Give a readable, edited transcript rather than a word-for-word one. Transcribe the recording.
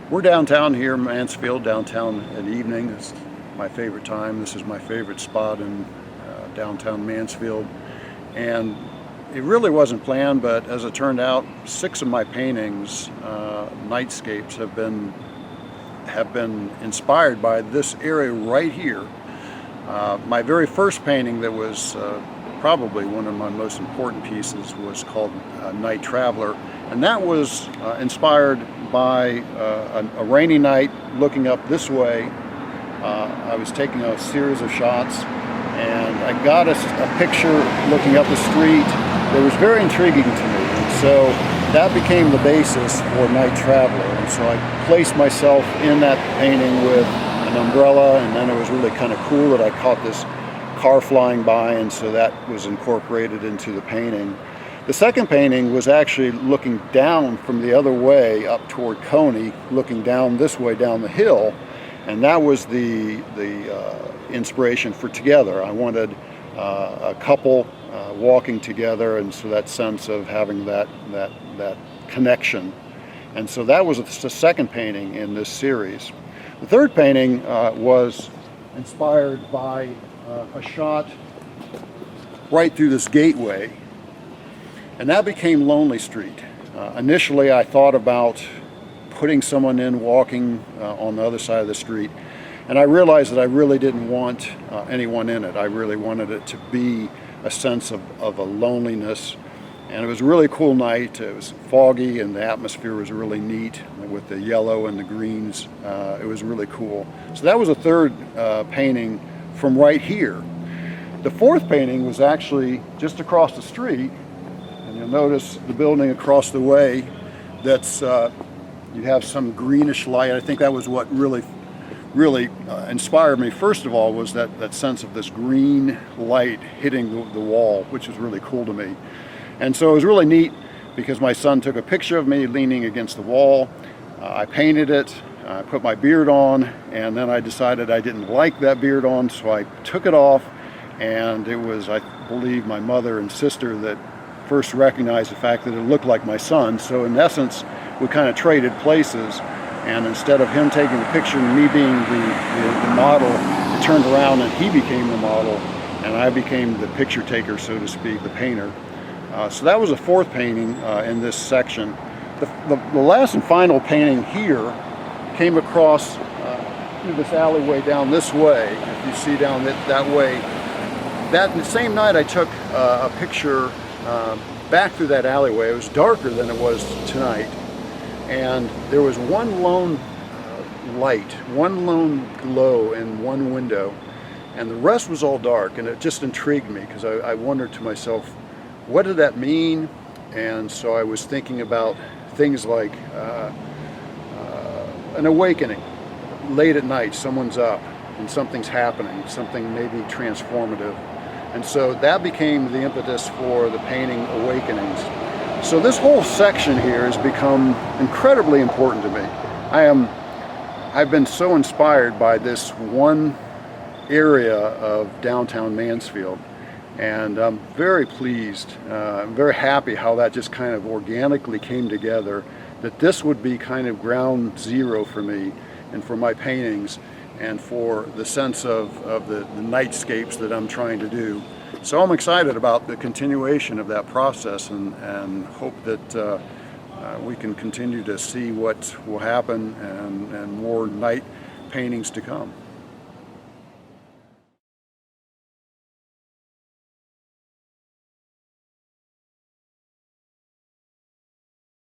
We're downtown here, Mansfield, downtown at evening. It's my favorite time. This is my favorite spot in downtown Mansfield. And it really wasn't planned, but as it turned out, 6 of my paintings, nightscapes, have been inspired by this area right here. My very first painting that was probably one of my most important pieces was called Night Traveler, and that was inspired by a rainy night looking up this way. I was taking a series of shots and I got a picture looking up the street that was very intriguing to me, and so that became the basis for Night Traveler. And so I placed myself in that painting with an umbrella, and then it was really kind of cool that I caught this car flying by, and so that was incorporated into the painting. The second painting was actually looking down from the other way up toward Coney, looking down this way down the hill, and that was the inspiration for Together. I wanted a couple walking together, and so that sense of having that connection. And so that was the second painting in this series. The third painting was inspired by a shot right through this gateway, and that became Lonely Street. Initially I thought about putting someone in walking on the other side of the street, and I realized that I really didn't want anyone in it. I really wanted it to be a sense of a loneliness. And it was a really cool night. It was foggy and the atmosphere was really neat with the yellow and the greens. It was really cool. So that was a third painting from right here. The fourth painting was actually just across the street, and you'll notice the building across the way that's you have some greenish light. I think that was what really inspired me. First of all was that sense of this green light hitting the wall, which was really cool to me. And so it was really neat because my son took a picture of me leaning against the wall. I painted it, I put my beard on, and then I decided I didn't like that beard on, so I took it off, and it was, I believe, my mother and sister that first recognized the fact that it looked like my son. So in essence, we kind of traded places, and instead of him taking the picture and me being the model, it turned around and he became the model, and I became the picture taker, so to speak, the painter. So that was a fourth painting in this section. The last and final painting here came across through this alleyway down this way. If you see down that way, the same night I took a picture back through that alleyway. It was darker than it was tonight, and there was one lone light, one lone glow in one window, and the rest was all dark, and it just intrigued me because I wondered to myself, what did that mean? And so I was thinking about things like an awakening. Late at night, someone's up and something's happening, something maybe transformative. And so that became the impetus for the painting Awakenings. So this whole section here has become incredibly important to me. I've been so inspired by this one area of downtown Mansfield. And I'm very pleased, I'm very happy how that just kind of organically came together, that this would be kind of ground zero for me and for my paintings and for the sense of the nightscapes that I'm trying to do. So I'm excited about the continuation of that process and hope that we can continue to see what will happen and more night paintings to come.